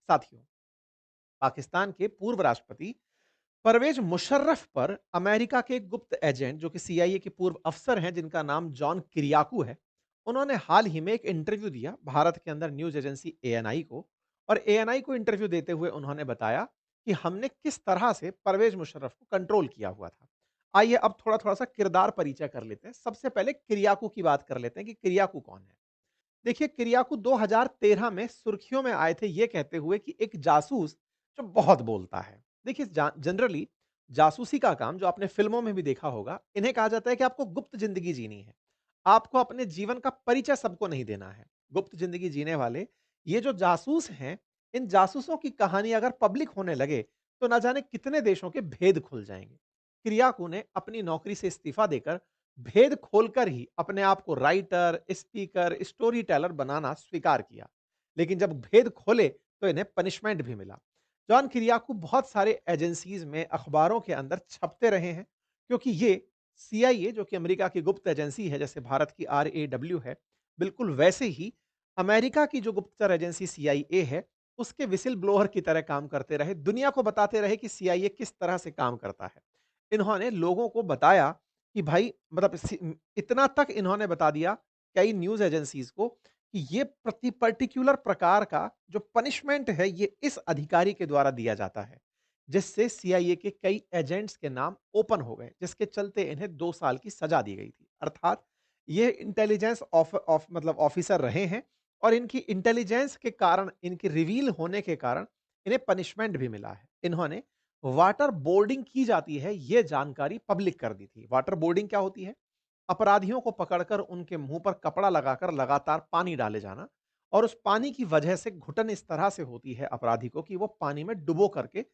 साथियों, पाकिस्तान के पूर्व राष्ट्रपति परवेज मुशर्रफ पर अमेरिका के एक गुप्त एजेंट जो कि सीआईए के पूर्व अफसर हैं जिनका नाम जॉन किरियाकू है, उन्होंने हाल ही में एक इंटरव्यू दिया भारत के अंदर न्यूज एजेंसी एएनआई को। और एएनआई को इंटरव्यू देते हुए उन्होंने बताया कि हमने किस तरह से परवेज मुशर्रफ को कंट्रोल किया हुआ था। आइए अब थोड़ा थोड़ा सा किरदार परिचय कर लेते हैं। सबसे पहले किरियाकू की बात कर लेते हैं कि किरियाकू कौन है। देखिए, किरियाकू 2013 में सुर्खियों में आए थे ये कहते हुए कि एक जासूस जो बहुत बोलता है। देखिए, जनरली जासूसी का काम जो आपने फिल्मों में भी देखा होगा, इन्हें कहा जाता है कि आपको गुप्त जिंदगी जीनी है। आपको अपने जीवन का परिचय सबको नहीं देना है। गुप्त जिंदगी जीने वाले ये जो जासूस हैं, इन जासूसों की कहानी अगर पब्लिक होने लगे तो ना जाने कितने देशों के भेद खुल जाएंगे। किरियाकू ने अपनी नौकरी से इस्तीफा देकर भेद खोलकर ही अपने आप को राइटर, स्पीकर, स्टोरी टेलर बनाना स्वीकार किया। लेकिन जब भेद खोले तो इन्हें पनिशमेंट भी मिला। जॉन किरियाकू बहुत सारे एजेंसीज में, अखबारों के अंदर छपते रहे हैं, क्योंकि ये सीआईए जो कि अमेरिका की गुप्त एजेंसी है, जैसे भारत की आरएडब्ल्यू है, बिल्कुल वैसे ही अमेरिका की जो गुप्तचर एजेंसी सीआईए है, उसके विसिल ब्लोअर की तरह काम करते रहे, दुनिया को बताते रहे कि सीआईए किस तरह से काम करता है। इन्होंने लोगों को बताया कि भाई मतलब इतना तक इन्होंने बता दिया कई न्यूज़ एजेंसीज़ को कि ये पर्टिकुलर प्रकार का जो पनिशमेंट है ये इस अधिकारी के द्वारा दिया जाता है। जिससे सीआईए के कई एजेंट्स के नाम ओपन हो गए, जिसके चलते इन्हें 2 साल की सज़ा दी गई थी। अर्थात ये इंटेलिजेंस मतलब ऑफिसर रहे हैं और इनकी इंटेलिजेंस के कारण, इनके रिवील होने के कारण इन्हें पनिशमेंट भी मिला है। इन्होंने वाटर बोर्डिंग की जाती है, ये जानकारी पब्लिक कर दी थी। वाटर बोर्डिंग क्या होती है? अपराधियों को पकड़कर उनके मुंह पर कपड़ा लगाकर लगातार पानी डाले जाना, और उस पानी की वजह से घुटन इस तरह से होती है अपराधी को कि वो पानी में डुबो करके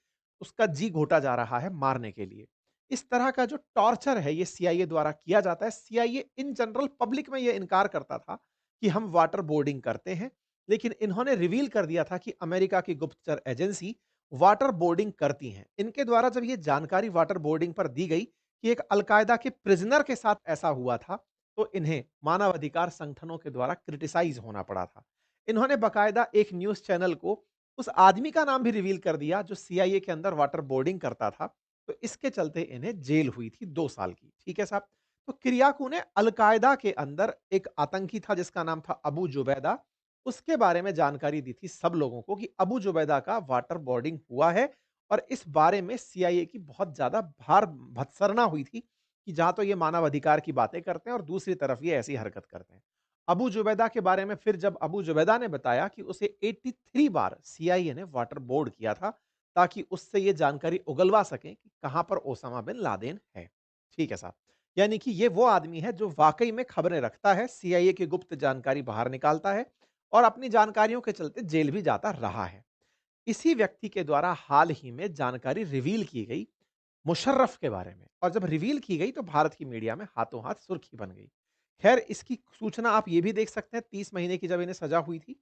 उसका जी घोटा जा रहा है मारने के लिए। इस तरह का जो टॉर्चर है ये सीआईए द्वारा किया जाता है। सीआईए इन जनरल पब्लिक में ये इनकार करता था कि हम वाटर बोर्डिंग करते हैं, लेकिन इन्होंने रिवील कर दिया था कि अमेरिका की गुप्तचर एजेंसी वाटर बोर्डिंग करती हैं। इनके द्वारा जब ये जानकारी वाटर बोर्डिंग पर दी गई कि एक अलकायदा के प्रिजनर के साथ ऐसा हुआ था, तो इन्हें मानवाधिकार संगठनों के द्वारा क्रिटिसाइज़ होना पड़ा था। इन्होंने बाकायदा एक न्यूज़ चैनल को उस आदमी का नाम भी रिवील कर दिया जो सीआईए के अंदर वाटर बोर्डिंग करता था, तो इसके चलते इन्हें जेल हुई थी 2 साल की। ठीक है साहब? तो किरियाकू ने अल-कायदा के अंदर एक आतंकी था जिसका नाम था अबू जुबैदा, उसके बारे में जानकारी दी थी सब लोगों को कि अबू जुबैदा का वाटर बोर्डिंग हुआ है। और इस बारे में सीआईए की बहुत ज़्यादा भार भत्सरना हुई थी कि जहाँ तो ये मानवाधिकार की बातें करते हैं और दूसरी तरफ ये ऐसी हरकत करते हैं। अबू जुबैदा के बारे में फिर जब अबू जुबैदा ने बताया कि उसे 83 बार सीआईए ने वाटर बोर्ड किया था, ताकि उससे ये जानकारी उगलवा सकें कि कहाँ पर ओसामा बिन लादेन है। ठीक है साहब। यानी कि ये वो आदमी है जो वाक़ई में खबरें रखता है, सीआईए की गुप्त जानकारी बाहर निकालता है और अपनी जानकारियों के चलते जेल भी जाता रहा है। इसी व्यक्ति के द्वारा हाल ही में जानकारी रिवील की गई मुशर्रफ के बारे में, और जब रिवील की गई तो भारत की मीडिया में हाथों हाथ सुर्खी बन गई। खैर, इसकी सूचना आप ये भी देख सकते हैं 30 महीने की जब इन्हें सजा हुई थी,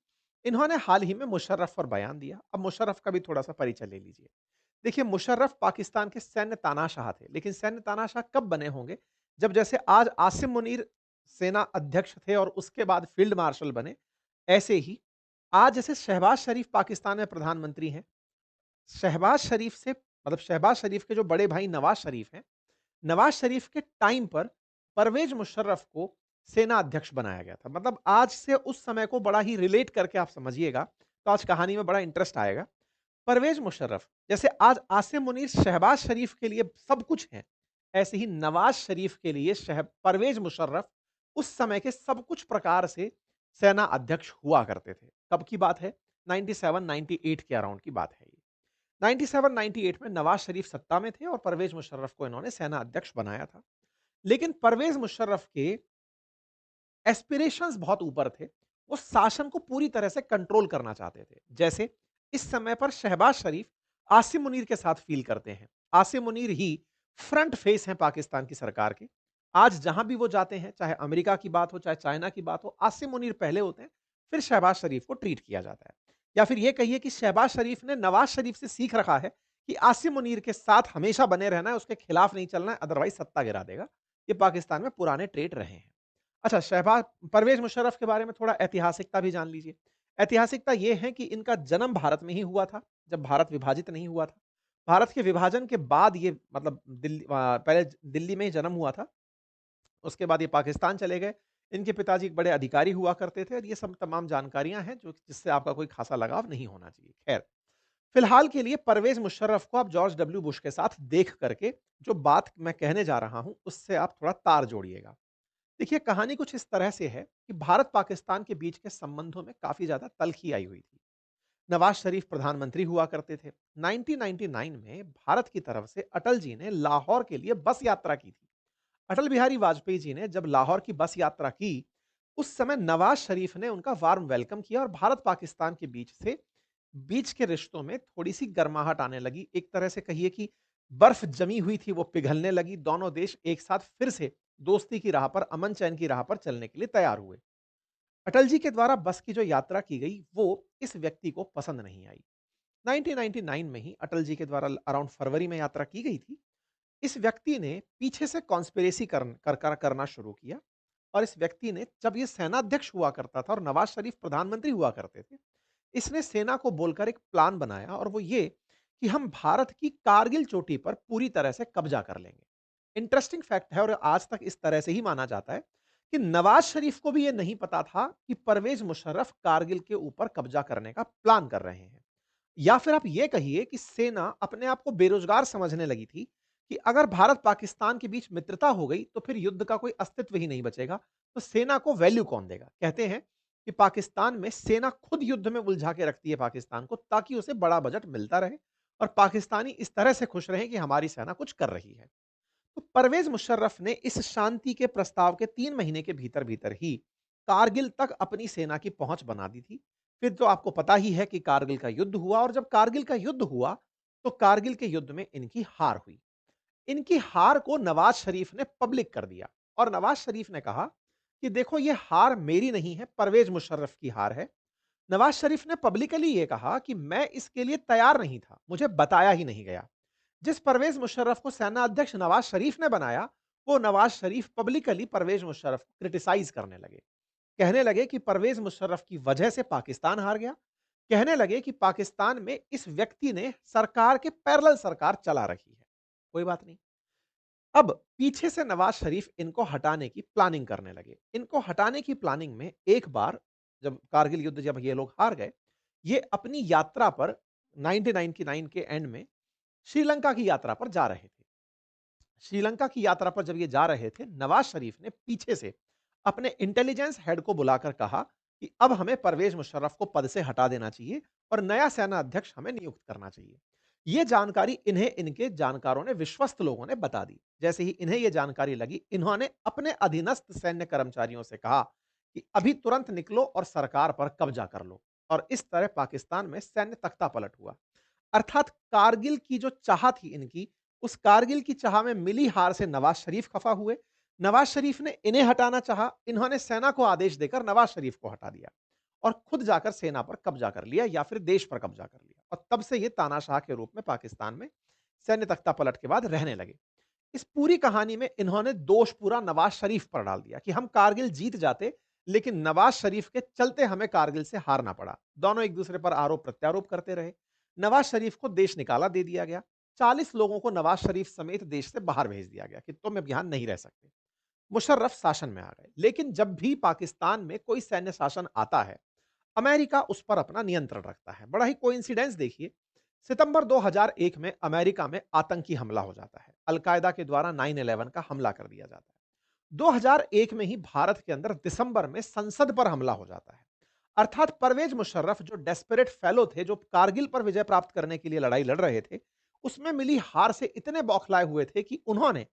इन्होंने हाल ही में मुशर्रफ पर बयान दिया। अब मुशर्रफ का भी थोड़ा-सा परिचय ले लीजिए। देखिए, मुशर्रफ पाकिस्तान के सैन्य तानाशाह थे, लेकिन सैन्य तानाशाह कब बने होंगे? जब जैसे आज आसिम मुनीर सेना अध्यक्ष थे और उसके बाद फील्ड मार्शल बने, ऐसे ही आज जैसे शहबाज शरीफ पाकिस्तान में प्रधानमंत्री हैं, शहबाज शरीफ से मतलब शहबाज शरीफ के जो बड़े भाई नवाज शरीफ हैं, नवाज शरीफ के टाइम पर परवेज मुशर्रफ को सेना अध्यक्ष बनाया गया था। मतलब आज से उस समय को बड़ा ही रिलेट करके आप समझिएगा, तो आज कहानी में बड़ा इंटरेस्ट आएगा। परवेज मुशर्रफ जैसे आज आसिम मुनीर शहबाज शरीफ के लिए सब कुछ हैं, ऐसे ही नवाज शरीफ के लिए परवेज मुशर्रफ उस समय के सब कुछ प्रकार से सेना अध्यक्ष हुआ करते थे। कब की बात है? 97-98 के अराउंड की बात है ये। 97-98 में नवाज शरीफ सत्ता में थे और परवेज मुशर्रफ को इन्होंने सेना अध्यक्ष बनाया था। लेकिन परवेज मुशर्रफ के एस्पिरेशंस बहुत ऊपर थे। वो शासन को पूरी तरह से कंट्रोल करना चाहते थे। जैसे इस समय पर शहबाज शरीफ आसिम मुनीर के साथ फील करते हैं। आसिम मुनीर ही फ्रंट फेस हैं पाकिस्तान की सरकार के। आज जहां भी वो जाते हैं, चाहे अमेरिका की बात हो, चाहे चाइना की बात हो, आसिम मुनीर पहले होते हैं, फिर शहबाज शरीफ को ट्रीट किया जाता है। या फिर ये कहिए कि शहबाज शरीफ ने नवाज शरीफ से सीख रखा है कि आसिम मुनीर के साथ हमेशा बने रहना है, उसके खिलाफ नहीं चलना है, अदरवाइज सत्ता गिरा देगा। ये पाकिस्तान में पुराने ट्रेड रहे हैं। अच्छा, शहबाज परवेज़ मुशर्रफ के बारे में थोड़ा ऐतिहासिकता भी जान लीजिए। ऐतिहासिकता ये है कि इनका जन्म भारत में ही हुआ था, जब भारत विभाजित नहीं हुआ था। भारत के विभाजन के बाद ये मतलब पहले दिल्ली में ही जन्म हुआ था, उसके बाद ये पाकिस्तान चले गए। इनके पिताजी एक बड़े अधिकारी हुआ करते थे और ये सब तमाम जानकारियाँ हैं जो जिससे आपका कोई ख़ासा लगाव नहीं होना चाहिए। ख़ैर, फिलहाल के लिए परवेज़ मुशर्रफ को आप जॉर्ज डब्ल्यू बुश के साथ देख करके जो बात मैं कहने जा रहा हूँ, उससे आप थोड़ा तार जोड़िएगा। देखिए, कहानी कुछ इस तरह से है कि भारत-पाकिस्तान के बीच के संबंधों में काफ़ी ज़्यादा तल्ख़ी आई हुई थी। नवाज़ शरीफ प्रधानमंत्री हुआ करते थे। 1999 में भारत की तरफ से अटल जी ने लाहौर के लिए बस यात्रा की थी। अटल बिहारी वाजपेयी जी ने जब लाहौर की बस यात्रा की, उस समय नवाज़ शरीफ ने उनका वार्म वेलकम किया और भारत-पाकिस्तान के बीच के रिश्तों में थोड़ी-सी गर्माहट आने लगी। एक तरह से कहिए कि बर्फ जमी हुई थी, वो पिघलने लगी। दोनों देश एक साथ फिर से दोस्ती की राह पर, अमन-चैन की राह पर चलने के लिए तैयार हुए। अटल जी के द्वारा बस की जो यात्रा की गई, वो इस व्यक्ति को पसंद नहीं आई। 1999 में ही अटल जी के द्वारा अराउंड फरवरी में यात्रा की गई थी। इस व्यक्ति ने पीछे से कॉन्स्पिरेसी करना शुरू किया और इस व्यक्ति ने, जब ये सेनाध्यक्ष हुआ करता था और नवाज शरीफ प्रधानमंत्री हुआ करते थे, इसने सेना को बोलकर एक प्लान बनाया और वो ये कि हम भारत की कारगिल चोटी पर पूरी तरह से कब्जा कर लेंगे। इंटरेस्टिंग फैक्ट है और आज तक इस तरह से ही माना जाता है कि नवाज शरीफ को भी ये नहीं पता था कि परवेज मुशर्रफ कारगिल के ऊपर कब्जा करने का प्लान कर रहे हैं। या फिर आप ये कहिए कि सेना अपने आप को बेरोजगार समझने लगी थी कि अगर भारत पाकिस्तान के बीच मित्रता हो गई तो फिर युद्ध का कोई अस्तित्व ही नहीं बचेगा, तो सेना को वैल्यू कौन देगा। कहते हैं कि पाकिस्तान में सेना खुद युद्ध में उलझा के रखती है पाकिस्तान को, ताकि उसे बड़ा बजट मिलता रहे और पाकिस्तानी इस तरह से खुश रहे कि हमारी सेना कुछ कर रही है। तो परवेज मुशर्रफ ने इस शांति के प्रस्ताव के 3 महीने के भीतर भीतर ही कारगिल तक अपनी सेना की पहुंच बना दी थी। फिर तो आपको पता ही है कि कारगिल का युद्ध हुआ और जब कारगिल का युद्ध हुआ तो कारगिल के युद्ध में इनकी हार हुई। इनकी हार को नवाज शरीफ ने पब्लिक कर दिया और नवाज शरीफ ने कहा कि देखो, ये हार मेरी नहीं है, परवेज मुशर्रफ की हार है। नवाज शरीफ ने पब्लिकली ये कहा कि मैं इसके लिए तैयार नहीं था, मुझे बताया ही नहीं गया। जिस परवेज मुशर्रफ को सेना अध्यक्ष नवाज शरीफ ने बनाया, वो नवाज शरीफ पब्लिकली परवेज मुशर्रफ को क्रिटिसाइज करने लगे। कहने लगे कि परवेज मुशर्रफ की वजह से पाकिस्तान हार गया। कहने लगे कि पाकिस्तान में इस व्यक्ति ने सरकार के पैरेलल सरकार चला रखी है। कोई बात नहीं। अब पीछे से नवाज शरीफ इनको हटाने की प्लानिंग करने लगे। इनको हटाने की प्लानिंग में एक बार, जब कारगिल युद्ध जब ये लोग हार गए, ये अपनी यात्रा पर 1999 के एंड में श्रीलंका की यात्रा पर जा रहे थे। श्रीलंका की यात्रा पर जब ये जा रहे थे, नवाज शरीफ ने पीछे से अपने इंटेलिजेंस हेड को बुलाकर कहा कि अब हमें परवेज मुशर्रफ को पद से हटा देना चाहिए और नया सेना अध्यक्ष हमें नियुक्त करना चाहिए। ये जानकारी इन्हें इनके जानकारों ने, विश्वस्त लोगों ने बता दी। जैसे ही इन्हें ये जानकारी लगी, इन्होंने अपने अधीनस्थ सैन्य कर्मचारियों से कहा कि अभी तुरंत निकलो और सरकार पर कब्जा कर लो। और इस तरह पाकिस्तान में सैन्य तख्ता पलट हुआ। अर्थात कारगिल की जो चाह थी इनकी, उस कारगिल की चाह में मिली हार से नवाज शरीफ खफा हुए। नवाज शरीफ ने इन्हें हटाना चाहा, इन्होंने सेना को आदेश देकर नवाज शरीफ को हटा दिया और खुद जाकर सेना पर कब्जा कर लिया या फिर देश पर कब्जा कर लिया। और तब से ये तानाशाह के रूप में पाकिस्तान में सैन्य तख्ता पलट के बाद रहने लगे। इस पूरी कहानी में इन्होंने दोष पूरा नवाज शरीफ पर डाल दिया कि हम कारगिल जीत जाते, लेकिन नवाज शरीफ के चलते हमें कारगिल से हारना पड़ा। दोनों एक दूसरे पर आरोप प्रत्यारोप करते रहे। नवाज शरीफ को देश निकाला दे दिया गया। 40 लोगों को नवाज शरीफ समेत देश से बाहर भेज दिया गया कि तुम अब यहां नहीं रह सकते। मुशर्रफ शासन में आ गए। लेकिन जब भी पाकिस्तान में कोई सैन्य शासन आता है, अमेरिका उस पर अपना नियंत्रण रखता है। बड़ा ही कोइंसिडेंस देखिए, सितंबर 2001 में अमेरिका में आतंकी हमला हो जाता है। अल-कायदा के द्वारा 9/11 का हमला कर दिया जाता है। 2001 में ही भारत के अंदर दिसंबर में संसद पर हमला हो जाता है। अर्थात परवेज मुशर्रफ जो डेस्परेट फेलो थे, जो कारगिल पर विजय प्राप्त करने के लिए लड़ाई लड़ रहे थे, उसमें मिली हार से इतने बौखलाए हुए थे कि उन्होंने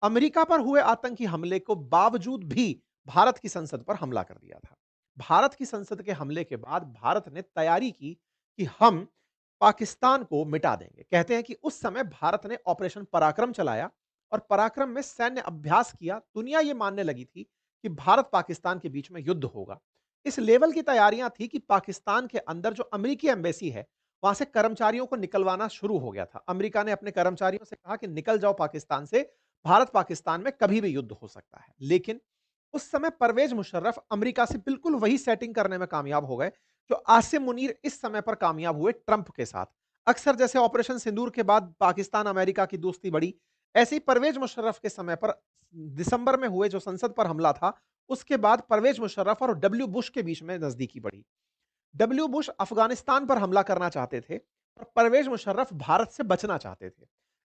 अमेरिका पर हुए आतंकी हमले को बावजूद भी भारत की संसद पर हमला कर दिया था। भारत की संसद के हमले के बाद भारत ने तैयारी की कि हम पाकिस्तान को मिटा देंगे। कहते हैं कि उस समय भारत ने ऑपरेशन पराक्रम चलाया और पराक्रम में सैन्य अभ्यास किया। दुनिया ये मानने लगी थी कि भारत पाकिस्तान के बीच में युद्ध होगा। इस लेवल की तैयारियां थी कि पाकिस्तान के अंदर जो अमेरिकी एम्बेसी है, वहां से कर्मचारियों को निकलवाना शुरू हो गया था। अमेरिका ने अपने कर्मचारियों से कहा कि निकल जाओ पाकिस्तान से, भारत पाकिस्तान में कभी भी युद्ध हो सकता है। लेकिन उस समय परवेज मुशर्रफ अमेरिका से बिल्कुल वही सेटिंग करने में कामयाब हो गए जो आसिम मुनीर इस समय पर कामयाब हुए ट्रंप के साथ। अक्सर जैसे ऑपरेशन सिंदूर के बाद पाकिस्तान अमेरिका की दोस्ती बढ़ी, ऐसे ही परवेज मुशर्रफ के समय पर दिसंबर में हुए जो संसद पर हमला था, उसके बाद परवेज मुशर्रफ और डब्ल्यू बुश के बीच में नजदीकी बढ़ी। डब्ल्यू बुश अफगानिस्तान पर हमला करना चाहते थे और परवेज मुशर्रफ भारत से बचना चाहते थे।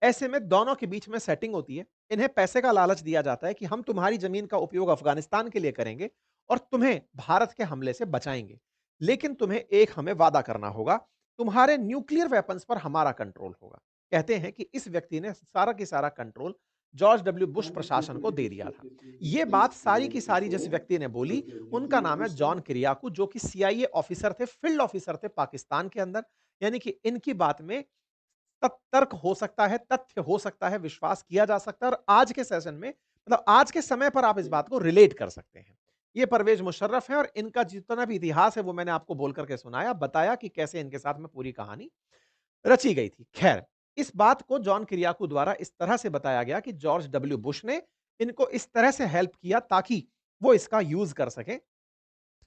ऐसे में दोनों के बीच में सेटिंग होती है। इन्हें पैसे का लालच दिया जाता है कि हम तुम्हारी जमीन का उपयोग अफगानिस्तान के लिए करेंगे और तुम्हें भारत के हमले से बचाएंगे। लेकिन तुम्हें एक हमें वादा करना होगा, तुम्हारे न्यूक्लियर वेपन्स पर हमारा कंट्रोल होगा। कहते हैं कि इस व्यक्ति ने सारा की सारा कंट्रोल जॉर्ज डब्ल्यू बुश प्रशासन को दे दिया था। यह बात सारी की सारी जिस व्यक्ति ने बोली, उनका नाम है जॉन किरियाकू, जो कि सीआईए ऑफिसर थे, फील्ड ऑफिसर थे पाकिस्तान के अंदर। यानी कि इनकी बात में तर्क हो सकता है, तथ्य हो सकता है, विश्वास किया जा सकता है और आज के सेशन में मतलब आज के समय पर आप इस बात को रिलेट कर सकते हैं। ये परवेज मुशर्रफ है और इनका जितना भी इतिहास है वो मैंने आपको बोल करके सुनाया, बताया कि कैसे इनके साथ में पूरी कहानी रची गई थी। खैर, इस बात को जॉन किरियाकू द्वारा इस तरह से बताया गया कि जॉर्ज डब्ल्यू बुश ने इनको इस तरह से हेल्प किया ताकि वो इसका यूज कर सकें,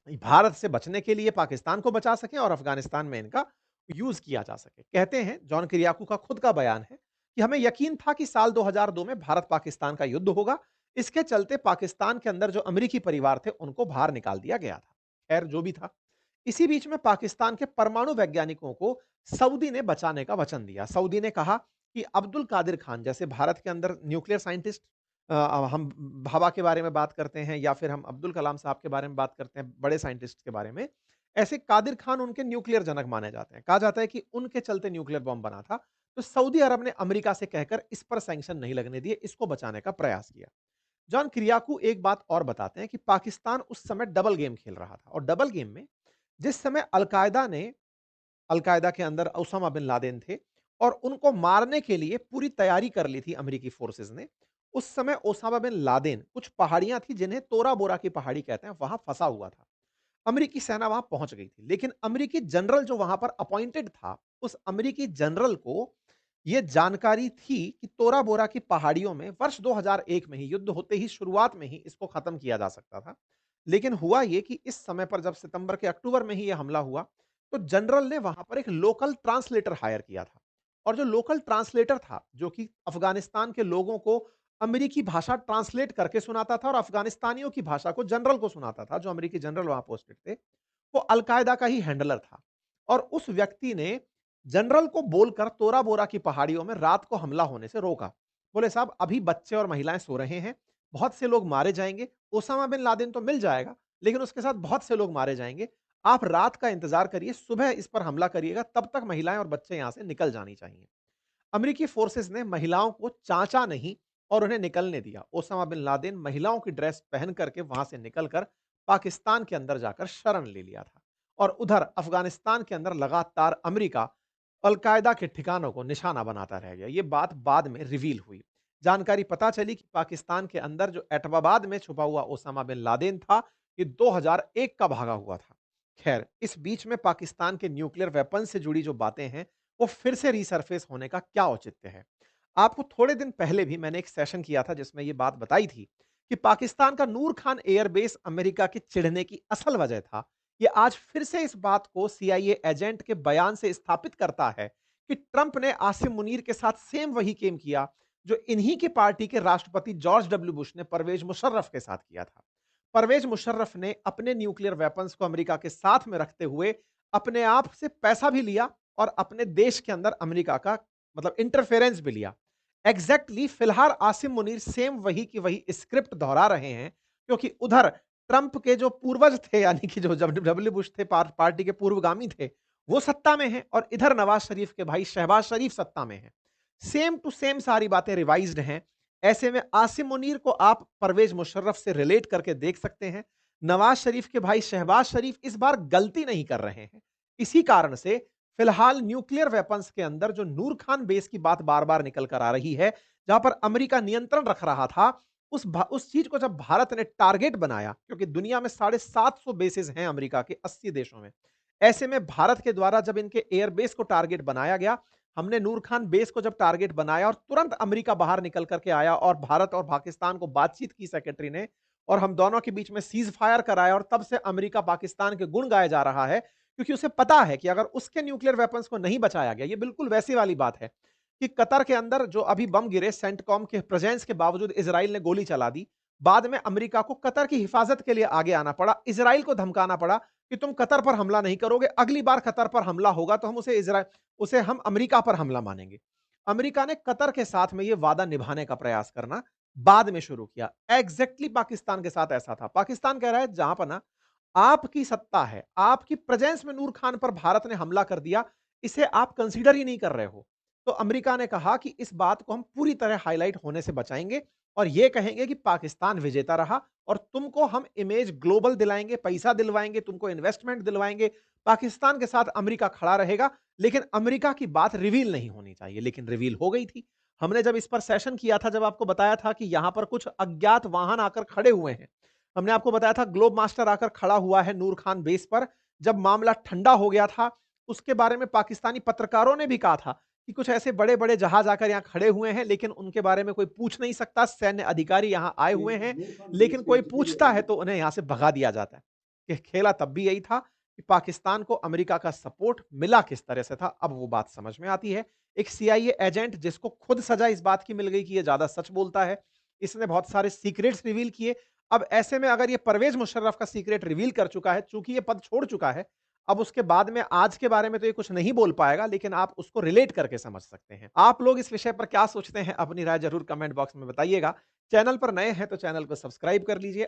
भारत से बचने के लिए पाकिस्तान को बचा सकें और अफगानिस्तान में इनका यूज किया जा सके। कहते हैं, जॉन किरियाकू का खुद का बयान है कि हमें यकीन था कि साल 2002 में भारत पाकिस्तान का युद्ध होगा। इसके चलते पाकिस्तान के अंदर जो अमेरिकी परिवार थे उनको बाहर निकाल दिया गया था। खैर, जो भी था, इसी बीच में पाकिस्तान के परमाणु वैज्ञानिकों को सऊदी ने बचाने का वचन दिया। सऊदी ने कहा कि अब्दुल कादिर खान जैसे भारत के अंदर न्यूक्लियर साइंटिस्ट, हम भाभा के बारे में बात करते हैं या फिर हम अब्दुल कलाम साहब के बारे में बात करते हैं, बड़े साइंटिस्ट के बारे में, ऐसे कादिर खान उनके न्यूक्लियर जनक माने जाते हैं। कहा जाता है कि उनके चलते न्यूक्लियर बॉम्ब बना था। तो सऊदी अरब ने अमेरिका से कहकर इस पर सैंक्शन नहीं लगने दिए, इसको बचाने का प्रयास किया। जॉन किरियाकू एक बात और बताते हैं कि पाकिस्तान उस समय डबल गेम खेल रहा था और डबल गेम में जिस समय अल-कायदा के अंदर ओसामा बिन लादेन थे और उनको मारने के लिए पूरी तैयारी कर ली थी अमेरिकी फोर्सेस ने। उस समय ओसामा बिन लादेन कुछ पहाड़ियां थी जिन्हें तोरा बोरा की पहाड़ी कहते हैं, वहां फंसा हुआ था। अमेरिकी सेना वहां पहुंच गई थी, लेकिन अमेरिकी जनरल जो वहां पर अपॉइंटेड था, उस अमेरिकी जनरल को यह जानकारी थी कि तोरा बोरा की पहाड़ियों में वर्ष 2001 में ही, युद्ध होते ही शुरुआत में ही इसको खत्म किया जा सकता था। लेकिन हुआ यह कि इस समय पर जब सितंबर के अक्टूबर में ही यह हमला हुआ, तो जनरल ने वहां पर एक लोकल ट्रांसलेटर हायर किया था और जो लोकल ट्रांसलेटर था, जो कि अफगानिस्तान के लोगों को अमेरिकी भाषा ट्रांसलेट करके सुनाता था और अफगानिस्तानियों की भाषा को जनरल को सुनाता था, जो अमेरिकी जनरल वहां पोस्टेड थे, वो अलकायदा का ही हैंडलर था। और उस व्यक्ति ने जनरल को बोलकर तोरा बोरा की पहाड़ियों में रात को हमला होने से रोका। बोले, साहब अभी बच्चे और महिलाएं सो रहे हैं, बहुत से लोग मारे जाएंगे, ओसामा बिन लादेन तो मिल जाएगा, लेकिन उसके साथ बहुत से लोग मारे जाएंगे। आप रात का इंतजार करिए, सुबह इस पर हमला करिएगा, तब तक महिलाएं और बच्चे यहां से निकल जानी चाहिए। अमेरिकी फोर्सेस ने महिलाओं को चाचा नहीं और उन्हें निकलने दिया। ओसामा बिन लादेन महिलाओं की ड्रेस पहन करके वहां से निकलकर पाकिस्तान के अंदर जाकर शरण ले लिया था और उधर अफगानिस्तान के अंदर लगातार अमेरिका अलकायदा के ठिकानों को निशाना बनाता रह गया। ये बात बाद में रिवील हुई। जानकारी पता चली कि पाकिस्तान के अंदर जो एटबाबाद में छुपा हुआ ओसामा बिन लादेन था, ये 2001 का भागा हुआ था। खैर, इस बीच में पाकिस्तान के न्यूक्लियर वेपन से जुड़ी जो बातें हैं, वो फिर से रिसरफेस होने का क्या औचित्य है? आपको थोड़े दिन पहले भी मैंने एक सेशन किया था जिसमें ये बात बताई थी कि पाकिस्तान का नूर खान एयरबेस अमेरिका के चिढ़ने की असल वजह था। ये आज फिर से इस बात को सीआईए एजेंट के बयान से स्थापित करता है कि ट्रंप ने आसिम मुनीर के साथ सेम वही गेम किया जो इन्हीं की पार्टी के राष्ट्रपति जॉर्ज डब्ल्यू बुश ने परवेज मुशर्रफ के साथ किया था। परवेज मुशर्रफ ने अपने न्यूक्लियर वेपन्स को अमेरिका के साथ में रखते हुए अपने आप से पैसा भी लिया और अपने देश के अंदर अमेरिका का मतलब इंटरफेरेंस भी लिया। फिलहाल आसिम मुनीर सेम वही की वही स्क्रिप्ट दोहरा रहे हैं, क्योंकि उधर ट्रंप के जो पूर्वज थे, यानी कि जो डब्ल्यू बुश थे, पार्टी के पूर्वगामी थे, वो सत्ता में हैं और इधर नवाज शरीफ के भाई शहबाज शरीफ सत्ता में हैं। सेम टू सेम सारी बातें रिवाइज्ड हैं। ऐसे में आसिम मुनीर को आप परवेज मुशर्रफ से रिलेट करके देख सकते हैं। नवाज शरीफ के भाई शहबाज शरीफ इस बार गलती नहीं कर रहे हैं। इसी कारण से फिलहाल न्यूक्लियर वेपन्स के अंदर जो नूर खान बेस की बात बार-बार निकल कर आ रही है, जहां पर अमेरिका नियंत्रण रख रहा था, उस चीज को जब भारत ने टारगेट बनाया, क्योंकि दुनिया में 750 बेसेस हैं अमेरिका के 80 देशों में। ऐसे में भारत के द्वारा जब इनके एयरबेस को टारगेट बनाया गया, हमने नूर खान बेस को जब टारगेट बनाया और तुरंत अमेरिका बाहर निकल करके आया और भारत और पाकिस्तान को बातचीत की सेक्रेटरी ने और हम दोनों के बीच में सीज फायर कराया और तब से अमेरिका पाकिस्तान के गुण गाया जा रहा है क्योंकि उसे पता है कि अगर उसके न्यूक्लियर वेपन्स को नहीं बचाया गया, ये बिल्कुल वैसी वाली बात है कि कतर के अंदर जो अभी बम गिरे, सेंटकॉम के प्रेजेंस के बावजूद इजराइल ने गोली चला दी। बाद में अमेरिका को कतर की हिफाजत के लिए आगे आना पड़ा, इजराइल को धमकाना पड़ा कि तुम कतर पर हमला नहीं करोगे, अगली बार कतर पर हमला होगा तो हम उसे हम अमेरिका पर हमला मानेंगे। अमेरिका ने कतर के साथ में यह वादा निभाने का प्रयास करना बाद में शुरू किया। एग्जैक्टली पाकिस्तान के साथ ऐसा था। पाकिस्तान कह रहा है जहां पर ना आपकी सत्ता है, आपकी प्रेजेंस में नूर खान पर भारत ने हमला कर दिया, इसे आप कंसीडर ही नहीं कर रहे हो। तो अमेरिका ने कहा कि इस बात को हम पूरी तरह हाईलाइट होने से बचाएंगे और यह कहेंगे कि पाकिस्तान विजेता रहा और तुमको हम इमेज ग्लोबल दिलाएंगे, पैसा दिलवाएंगे, तुमको इन्वेस्टमेंट दिलवाएंगे। पाकिस्तान के साथ अमेरिका खड़ा रहेगा, लेकिन अमेरिका की बात रिवील नहीं होनी चाहिए, लेकिन रिवील हो गई थी। हमने जब इस पर सेशन किया था, जब आपको बताया था कि यहां पर कुछ अज्ञात वाहन आकर खड़े हुए हैं, हमने आपको बताया था ग्लोब मास्टर आकर खड़ा हुआ है नूर खान बेस पर। जब मामला ठंडा हो गया था, उसके बारे में पाकिस्तानी पत्रकारों ने भी कहा था कि कुछ ऐसे बड़े-बड़े जहाज आकर यहां खड़े हुए हैं, लेकिन उनके बारे में कोई पूछ नहीं सकता। सैन्य अधिकारी यहां आए हुए हैं, लेकिन कोई पूछता है तो उन्हें यहां से भगा दिया जाता है। कि खेला तब भी यही था कि पाकिस्तान को अमेरिका का सपोर्ट मिला किस तरह से था, अब वो बात समझ में आती है। एक सीआईए एजेंट जिसको खुद सजा इस बात की मिल गई कि ये ज्यादा सच बोलता है, इसने बहुत सारे सीक्रेट्स रिवील किए। अब ऐसे में अगर ये परवेज मुशर्रफ का सीक्रेट रिवील कर चुका है, चूंकि ये पद छोड़ चुका है, अब उसके बाद में आज के बारे में तो ये कुछ नहीं बोल पाएगा, लेकिन आप उसको रिलेट करके समझ सकते हैं। आप लोग इस विषय पर क्या सोचते हैं? अपनी राय जरूर कमेंट बॉक्स में बताइएगा। चैनल पर नए हैं तो चैनल को सब्सक्राइब कर लीजिए।